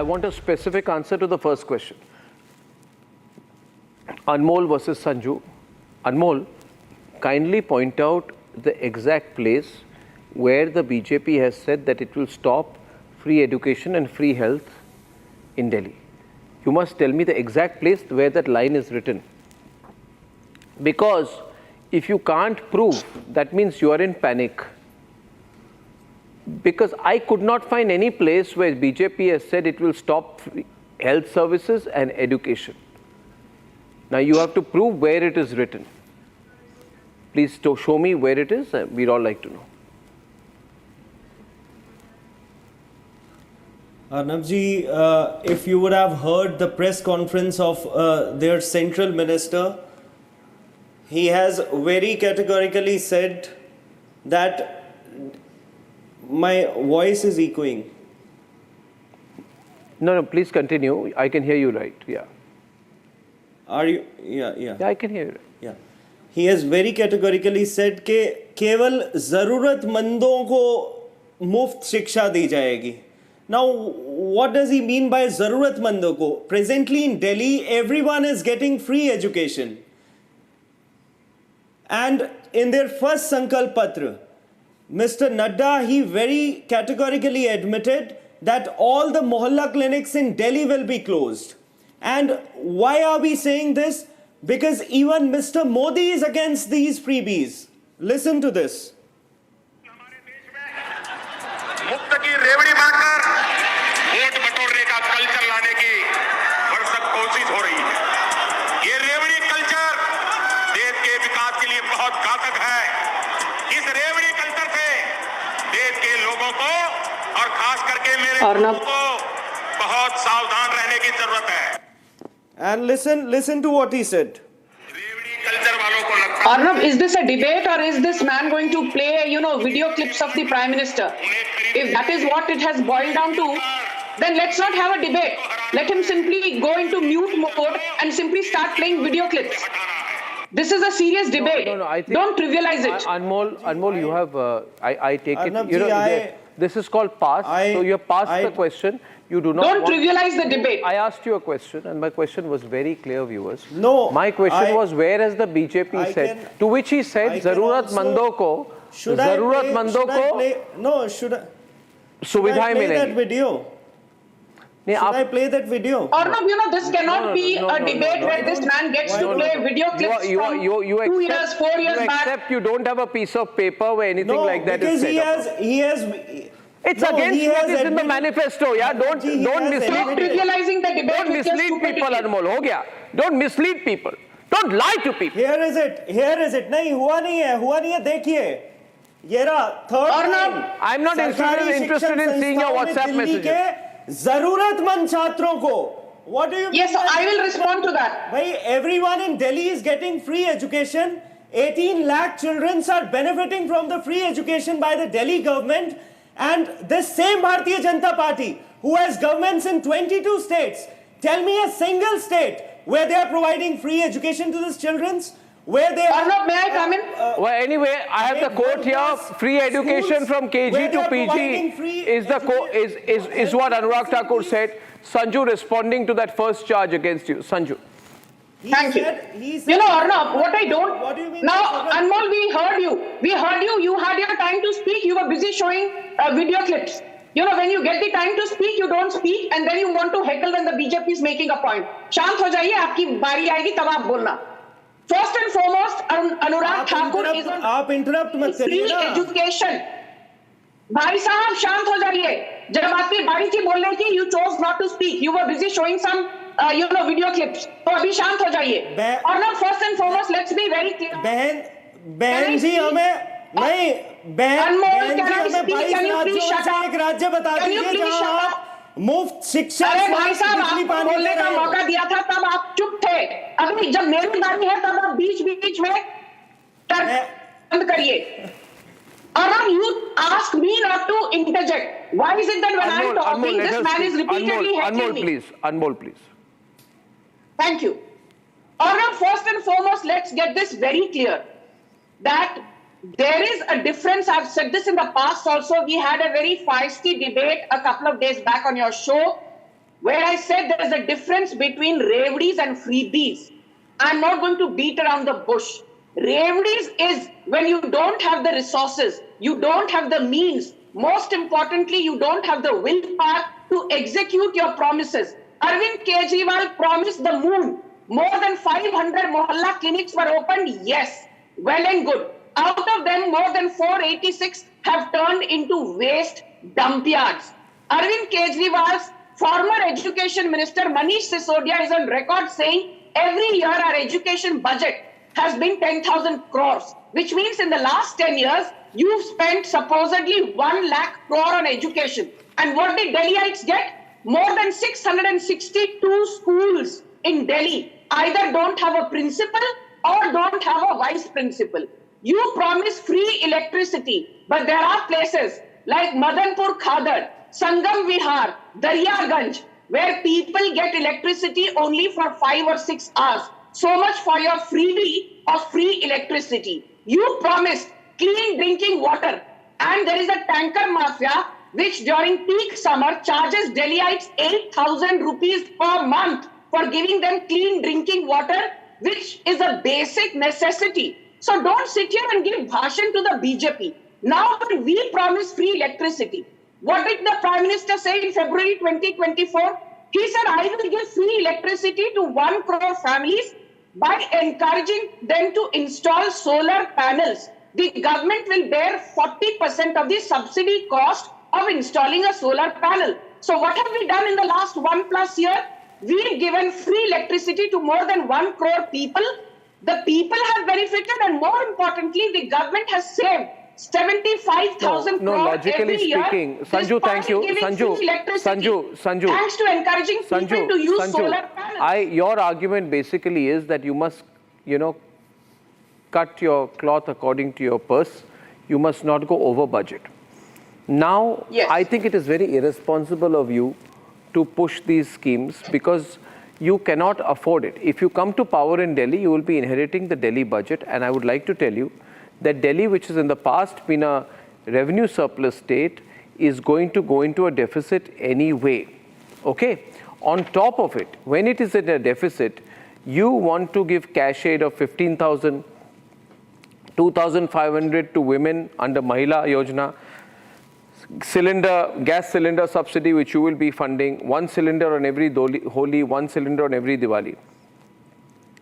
I want a specific answer to the first question. Anmol versus Sanju. Anmol, kindly point out the exact place where the BJP has said that it will stop free education and free health in Delhi. You must tell me the exact place where that line is written. Because if you can't prove, that means you are in panic. Because I could not find any place where BJP has said it will stop free health services and education. Now you have to prove where it is written. Please show me where it is. We'd all like to know. Arnab ji, if you would have heard the press conference of their central minister, he has very categorically said that my voice is echoing. No, please continue. I can hear you right. Yeah. Are you? Yeah. Yeah, I can hear you. Yeah. He has very categorically said कि केवल ज़रूरतमंदों को मुफ्त शिक्षा दी जाएगी. Now, what does he mean by ज़रूरतमंदों को? Presently in Delhi, everyone is getting free education. And in their first Sankalp Patra, Mr. Nadda, he very categorically admitted that all the Mohalla clinics in Delhi will be closed. And why are we saying this? Because even Mr. Modi is against these freebies. Listen to this. Arnab. And listen to what he said. Arnab, is this a debate or is this man going to play, video clips of the Prime Minister? If that is what it has boiled down to, then let's not have a debate. Let him simply go into mute mode and simply start playing video clips. This is a serious debate. No, I think don't trivialize it. Anmol, you have, I take Arnab it, this is called pass. So you have passed the question. You do not Don't trivialize the debate. I asked you a question and my question was very clear, viewers. No. My question was, where has the BJP said? To which he said, Zaruratmando ko, Zaruratmando ko, should I play that video? Should I play that video? Arnab, this cannot be a debate where this man gets to play video clips from 2 years, 4 years back. Except you don't have a piece of paper where anything like that is said. It's against what is in the manifesto. Yeah, don't mislead. Stop trivializing the debate. Don't mislead people, Anmol. Ho gaya. Don't mislead people. Don't lie to people. Here is it. नहीं हुआ नहीं है. देखिए. ये रहा third Arnab, I'm not interested in seeing your WhatsApp messages. ज़रूरतमंद छात्रों को. What do you mean? Yes, I will respond to that. Bhai, everyone in Delhi is getting free education. 18 lakh children are benefiting from the free education by the Delhi government. And this same Bharatiya Janata Party, who has governments in 22 states, tell me a single state where they are providing free education to these children, where they are... Arnab, may I come in? Well, anyway, I have the quote here. Free education from KG to PG is what Anurag Thakur said. Sanju responding to that first charge against you. Sanju. Thank you. Arnab, what I don't... What do you mean? Now, Anmol, we heard you. You had your time to speak. You were busy showing video clips. When you get the time to speak, you don't speak. And then you want to heckle when the BJP is making a point. शांत हो जाइए, आपकी बारी आएगी तब आप बोलना. First and foremost, Anurag Thakur is on free education. भाई साहब शांत हो जाइए. जब आपकी बारी थी बोलने की, you chose not to speak. You were busy showing some video clips. तो अभी शांत हो जाइए. और now first and foremost, let's be very clear. बहन जी हमें नहीं बहन जी हमें 22 राज्यों से एक राज्य बता दीजिए जहां आप मुफ्त शिक्षा भाई साहब आपको बोलने का मौका दिया था तब आप चुप थे. अभी जब मेरी बारी है तब आप बीच में बंद करिए. Arnab, you ask me not to interject. Why is it that when I'm talking, this man is repeatedly heckling me? Anmol, please. Thank you. Arnab, first and foremost, let's get this very clear. That there is a difference. I've said this in the past also. We had a very feisty debate a couple of days back on your show. where I said there is a difference between reveries and freebies. I'm not going to beat around the bush. Reveries is when you don't have the resources, you don't have the means. Most importantly, you don't have the willpower to execute your promises. Arvind Kejriwal promised the moon. More than 500 mohalla clinics were opened. Yes, well and good. Out of them, more than 486 have turned into waste dump yards. Arvind Kejriwal's former education minister Manish Sisodia is on record saying every year our education budget has been 10,000 crores, which means in the last 10 years, you've spent supposedly 1 lakh crore on education. And what did Delhiites get? More than 662 schools in Delhi either don't have a principal or don't have a vice principal. You promise free electricity, but there are places like Madanpur Khadar, Sangam Vihar, Daryaganj, where people get electricity only for 5 or 6 hours. So much for your freebie of free electricity. You promised clean drinking water, and there is a tanker mafia which during peak summer charges Delhiites 8,000 rupees per month for giving them clean drinking water, which is a basic necessity. So don't sit here and give bhashan to the BJP. Now when we promise free electricity, what did the Prime Minister say in February 2024? He said, I will give free electricity to 1 crore families by encouraging them to install solar panels. The government will bear 40% of the subsidy cost of installing a solar panel. So what have we done in the last 1+ year? We've given free electricity to more than 1 crore people. The people have benefited, and more importantly, the government has saved 75,000 crore logically every year. speaking, Sanju, thank you. Sanju, thanks to encouraging people to use solar panels. Your argument basically is that you must, cut your cloth according to your purse. You must not go over budget. Now, yes. I think it is very irresponsible of you to push these schemes because you cannot afford it. If you come to power in Delhi, you will be inheriting the Delhi budget, and I would like to tell you that Delhi, which has in the past been a revenue surplus state, is going to go into a deficit anyway. Okay? On top of it, when it is in a deficit, you want to give cash aid of 15,000, 2,500 to women under Mahila Yojana, gas cylinder subsidy, which you will be funding, 1 cylinder on every Holi, 1 cylinder on every Diwali.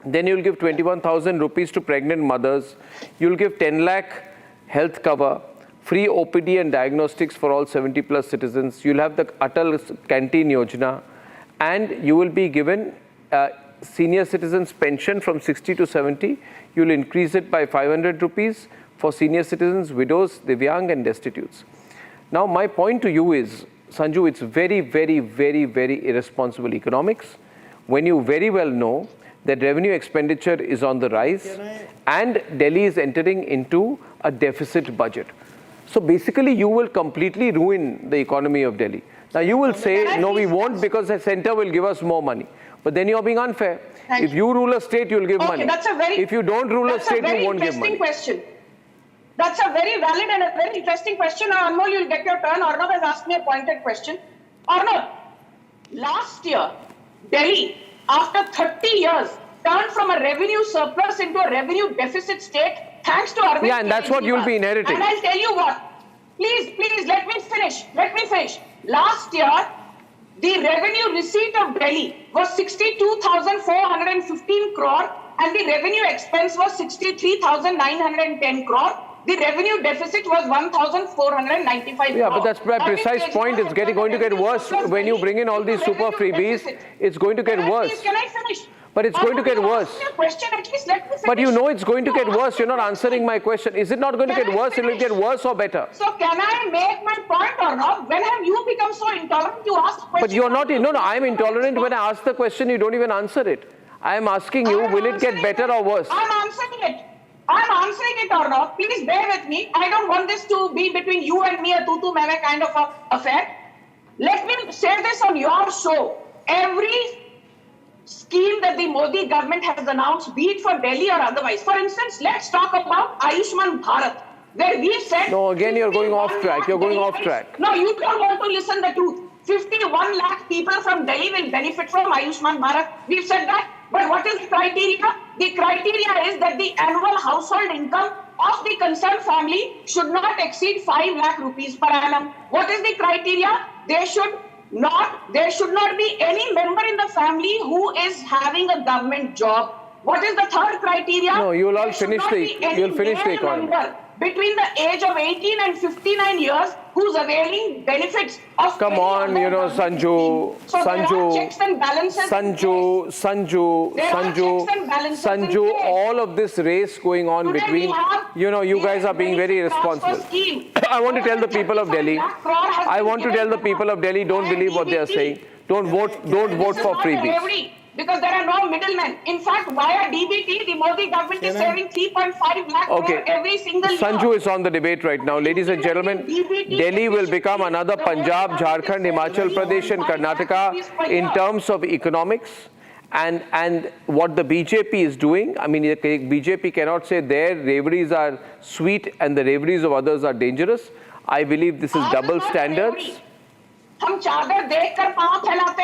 Then you'll give 21,000 rupees to pregnant mothers. You'll give 10 lakh health cover, free OPD and diagnostics for all 70+ citizens. You'll have the Atal Canteen Yojana, and you will be given senior citizens pension from 60 to 70. You'll increase it by 500 rupees for senior citizens, widows, Divyang and destitutes. Now, my point to you is, Sanju, it's very, very, very, very irresponsible economics when you very well know that revenue expenditure is on the rise and Delhi is entering into a deficit budget. So basically, you will completely ruin the economy of Delhi. Now, you will say, no, we won't because the center will give us more money. But then you're being unfair. If you rule a state, you'll give money. If you don't rule a state, you won't give money. Question. That's a very valid and a very interesting question. Now, Anmol, you'll get your turn. Arnab has asked me a pointed question. Arnab, last year, Delhi, after 30 years, turned from a revenue surplus into a revenue deficit state, thanks to Arvind. Yeah, and that's what you'll be inheriting. And I'll tell you what. Please, let me finish. Last year, the revenue receipt of Delhi was 62,415 crore, and the revenue expense was 63,910 crore. The revenue deficit was 1,495 crore. Yeah, but that's my precise point. It's going to get worse when you bring in all these super freebies. It's going to get worse. Can I finish? But it's going to get worse. But you know it's going to get worse. You're not answering my question. Is it not going to get worse? It will get worse or better? So can I make my point or not? When have you become so intolerant to ask questions? But you're not. No, I'm intolerant. When I ask the question, you don't even answer it. I'm asking you, will it get better or worse? I'm answering it or not. Please bear with me. I don't want this to be between you and me, a tutu meme kind of affair. Let me say this on your show. Every scheme that the Modi government has announced, be it for Delhi or otherwise. For instance, let's talk about Ayushman Bharat, where we've said... No, again, you're going off track. You're going off track. No, you don't want to listen the truth. 51 lakh people from Delhi will benefit from Ayushman Bharat. We've said that. But what is the criteria? The criteria is that the annual household income of the concerned family should not exceed 5 lakh rupees per annum. What is the criteria? There should not be any member in the family who is having a government job. What is the third criteria? No, you'll all finish the economy. Between the age of 18 and 59 years who's availing benefits of... Come on, you know, Sanju, all of this race going on between, you know, you guys are being very irresponsible. I want to tell the people of Delhi, don't believe what they are saying. Don't vote for freebies. Because there are no middlemen. In fact, via DBT, the Modi government is saving 3.5 lakh crore every single year. Sanju is on the debate right now. Ladies and gentlemen, Delhi will become another Punjab, Jharkhand, Himachal Pradesh and Karnataka in terms of economics. And what the BJP is doing, I mean, the BJP cannot say their reveries are sweet and the reveries of others are dangerous. I believe this is double standards. हम चादर देखकर पांव फैलाते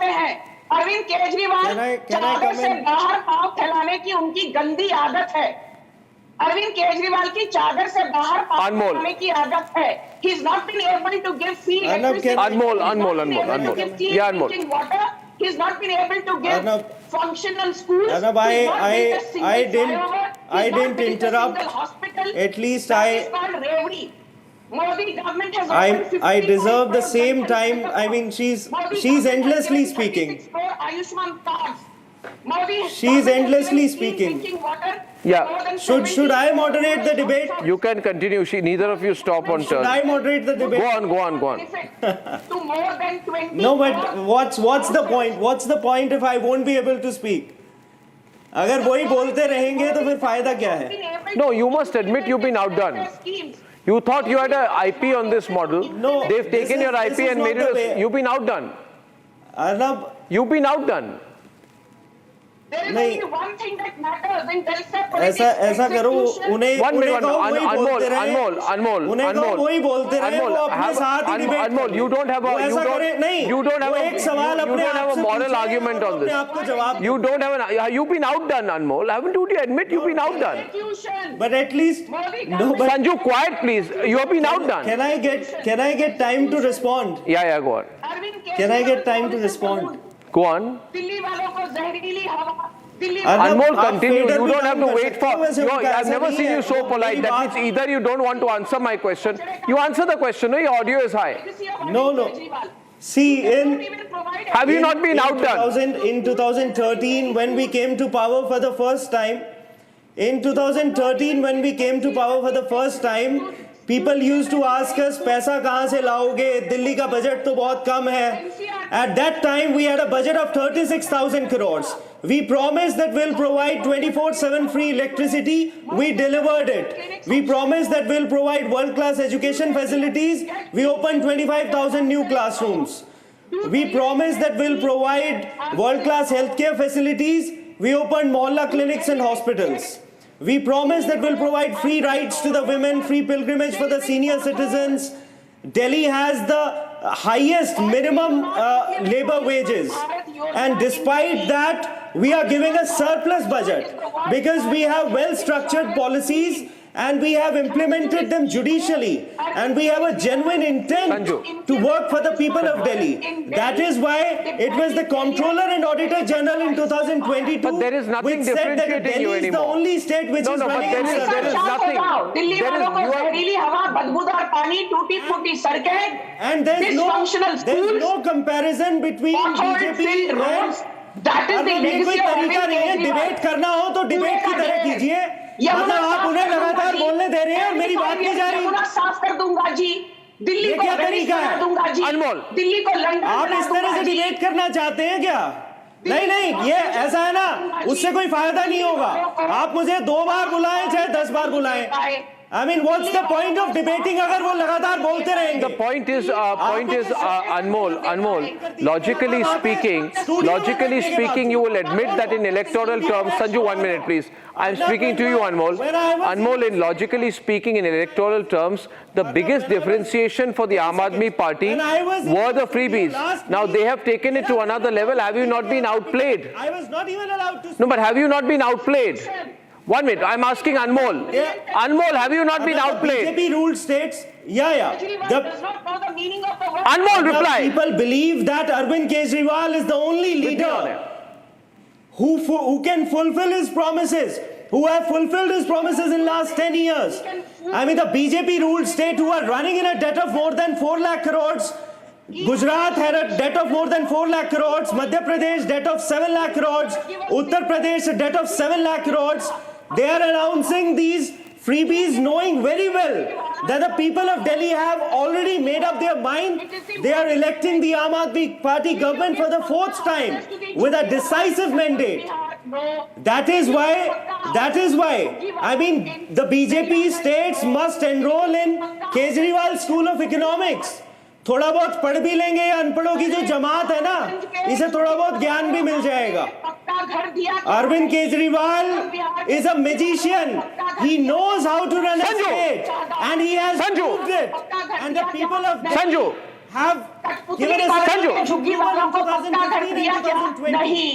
हैं, अरविंद केजरीवाल चादर से बाहर पांव फैलाने की उनकी गंदी आदत है। अरविंद केजरीवाल की चादर से बाहर पांव फैलाने की आदत है। He's not been able to give free electricity. Anmol. Yeah, Anmol. Water. He's not been able to give functional schools. Arnab, I didn't interrupt. At least Modi government has I deserve the same time. I mean, she's endlessly speaking. She's endlessly speaking. Yeah. Should I moderate the debate? You can continue. Neither of you stop on turn. Should I moderate the debate? Go on. To more than 20. No, but what's the point? What's the point if I won't be able to speak? अगर वही बोलते रहेंगे तो फिर फायदा क्या है? No, you must admit you've been outdone. You thought you had an IP on this model. No, they've taken your IP and made it. You've been outdone. Arnab, you've been outdone. There is only one thing that matters in Delhi politics. ऐसा करो उन्हें Anmol, वही बोलते रहे वो अपने साथ ही debate Anmol, you don't have a moral argument on this. You've been outdone, Anmol. Haven't you admit you've been outdone? But at least Sanju, quiet please. You have been outdone. Can I get time to respond? Yeah, go on. Can I get time to respond? Go on. Anmol, continue. You don't have to wait for... I've never seen you so polite. That means either you don't want to answer my question. You answer the question. No, your audio is high. No. See, have you not been outdone? In 2013, when we came to power for the first time, people used to ask us, पैसा कहाँ से लाओगे? दिल्ली का budget तो बहुत कम है. At that time, we had a budget of 36,000 crores. We promised that we'll provide 24/7 free electricity. We delivered it. We promised that we'll provide world-class education facilities. We opened 25,000 new classrooms. We promised that we'll provide world-class healthcare facilities. We opened mohalla clinics and hospitals. We promised that we'll provide free rights to the women, free pilgrimage for the senior citizens. Delhi has the highest minimum labor wages. And despite that, we are giving a surplus budget because we have well-structured policies and we have implemented them judicially and we have a genuine intent to work for the people of Delhi. That is why it was the Comptroller and Auditor General in 2022 but there is nothing which said that Delhi is the only state which is running there is nothing. And there's no comparison between BJP and... That is the legacy of तरीका नहीं है debate करना हो तो debate की तरह कीजिए मतलब आप उन्हें लगातार बोलने दे रहे हैं और मेरी बात नहीं जा रही साफ कर दूंगा जी दिल्ली को तरीका है अनमोल दिल्ली को लंदन आप इस तरह से डिबेट करना चाहते हैं क्या नहीं ये ऐसा है ना उससे कोई फायदा नहीं होगा आप मुझे 2 बार बुलाएं चाहे 10 10 बार बुलाएं? I mean, what's the point of debating अगर वो लगातार बोलते रहेंगे? The point is, Anmol, logically speaking, you will admit that in electoral terms, Sanju, 1 minute, please. I'm speaking to you, Anmol. Anmol, in logically speaking, in electoral terms, the biggest differentiation for the Aam Aadmi Party were the freebies. Now they have taken it to another level. Have you not been outplayed? I was not even allowed to. No, but have you not been outplayed? 1 minute, I'm asking Anmol. Anmol, have you not been outplayed? BJP ruled states. Yeah. does not know the meaning of the word. Anmol, reply. People believe that Arvind Kejriwal is the only leader who can fulfill his promises, who have fulfilled his promises in last 10 years. I mean, the BJP ruled state who are running in a debt of more than 4 lakh crores. Gujarat had a debt of more than 4 lakh crores. Madhya Pradesh debt of 7 lakh crores. Uttar Pradesh a debt of 7 lakh crores. They are announcing these freebies knowing very well that the people of Delhi have already made up their mind. They are electing the Aam Aadmi Party government for the 4th time with a decisive mandate. That is why, I mean, the BJP states must enroll in Kejriwal School of Economics. थोड़ा बहुत पढ़ भी लेंगे, अनपढ़ों की जो जमात है ना, इसे थोड़ा बहुत ज्ञान भी मिल जाएगा. Arvind Kejriwal is a magician. He knows how to run a state, and he has proved it. And the people of Delhi have given us झुग्गी वालों को पक्का घर दिया क्या? नहीं.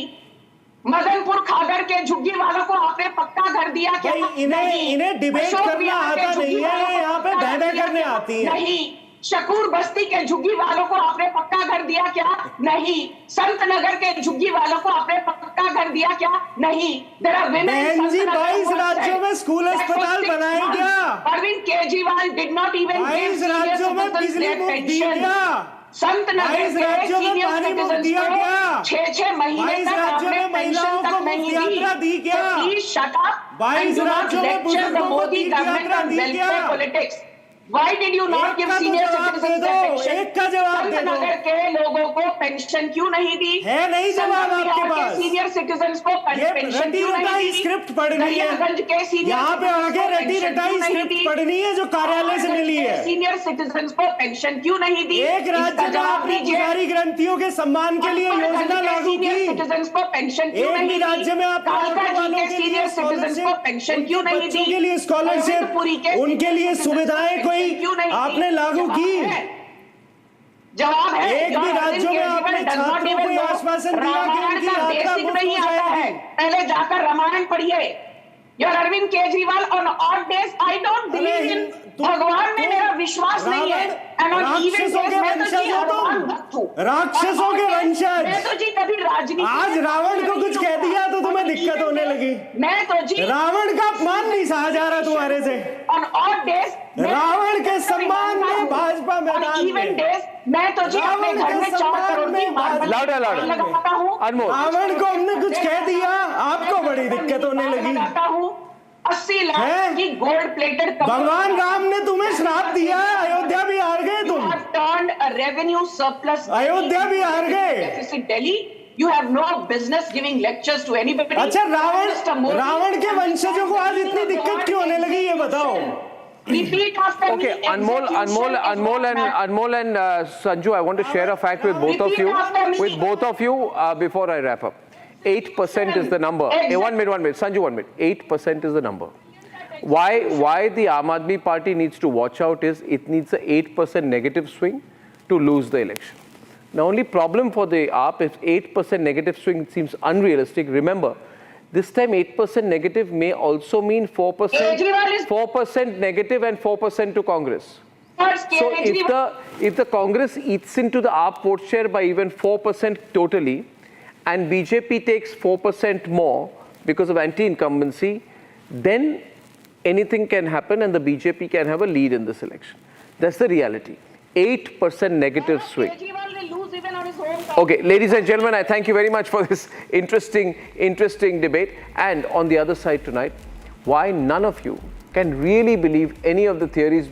मदनपुर खागर के झुग्गी वालों को आपने पक्का घर दिया क्या? इन्हें डिबेट करना आता नहीं है, यहाँ पे बहबह करने आती है. नहीं. शकूर बस्ती के झुग्गी वालों को आपने पक्का घर दिया क्या? नहीं. संत नगर के झुग्गी वालों को आपने पक्का घर दिया क्या? नहीं. बहन जी, 22 राज्यों में स्कूल अस्पताल बनाए क्या? Arvind Kejriwal did not even 22 राज्यों में बिजली मुफ्त दी क्या? संत नगर के सीनियर सिटीजन को 6-6 महीने तक आपने पेंशन तक नहीं दी क्या? Please shut up. 22 राज्यों में बुजुर्गों को Modi government on welfare politics. Why did you not give senior citizens pension? एक का जवाब दे दो. नगर के लोगों को पेंशन क्यों नहीं दी? है नहीं जवाब आपके पास. सीनियर सिटीजंस को पेंशन क्यों नहीं दी? स्क्रिप्ट पढ़नी है. यहाँ पे आगे रटी रटाई स्क्रिप्ट पढ़नी है जो कार्यालय से मिली है. सीनियर सिटीजंस को पेंशन क्यों नहीं दी? एक राज्य में आपने पुजारी ग्रंथियों के सम्मान के लिए योजना लागू की. सिटीजंस को पेंशन क्यों नहीं दी? एक भी राज्य में आपने सीनियर सिटीजंस को पेंशन क्यों नहीं दी? बच्चों के लिए स्कॉलरशिप, उनके लिए सुविधाएं आपने लागू की. जवाब है. एक भी राज्यों में आपने छात्रों को आश्वासन दिया कि उनकी यात्रा मुफ्त हो जाएगी. पहले जाकर रामायण पढ़िए. Your Arvind Kejriwal on odd days, I don't believe in भगवान में मेरा विश्वास नहीं है. राक्षसों के वंशज हो तुम. राक्षसों के वंशज. मैं तो जी कभी राजनीति. आज रावण को कुछ कह दिया तो तुम्हें दिक्कत होने लगी. मैं तो जी रावण का अपमान नहीं सहा जा रहा तुम्हारे से. On odd days, रावण के सम्मान में भाजपा मैदान में. मैं तो जी अपने घर में 4 करोड़ की लगाता हूँ. रावण को हमने कुछ कह दिया, आपको बड़ी दिक्कत होने लगी. 80 लाख की गोल्ड प्लेटेड. भगवान राम ने तुम्हें श्राप दिया. अयोध्या भी हार गए तुम. Turned a revenue surplus. Ayodhya भी हार गए. Delhi. You have no business giving lectures to anybody. अच्छा, रावण के वंशजों को आज इतनी दिक्कत क्यों होने लगी, ये बताओ. Repeat after okay, me. Anmol and Sanju, I want to share a fact with both of you. Before I wrap up. 8% is the number. Hey, 1 minute. Sanju, 1 minute. 8% is the number. Why the Aam Aadmi Party needs to watch out is it needs a 8% negative swing to lose the election. The only problem for the AAP is 8% negative swing seems unrealistic. Remember, this time 8% negative may also mean 4% negative and 4% to Congress. So if the Congress eats into the AAP vote share by even 4% totally, and BJP takes 4% more because of anti-incumbency, then anything can happen and the BJP can have a lead in this election. That's the reality. 8% negative swing. Okay, ladies and gentlemen, I thank you very much for this interesting debate. And on the other side tonight, why none of you can really believe any of the theories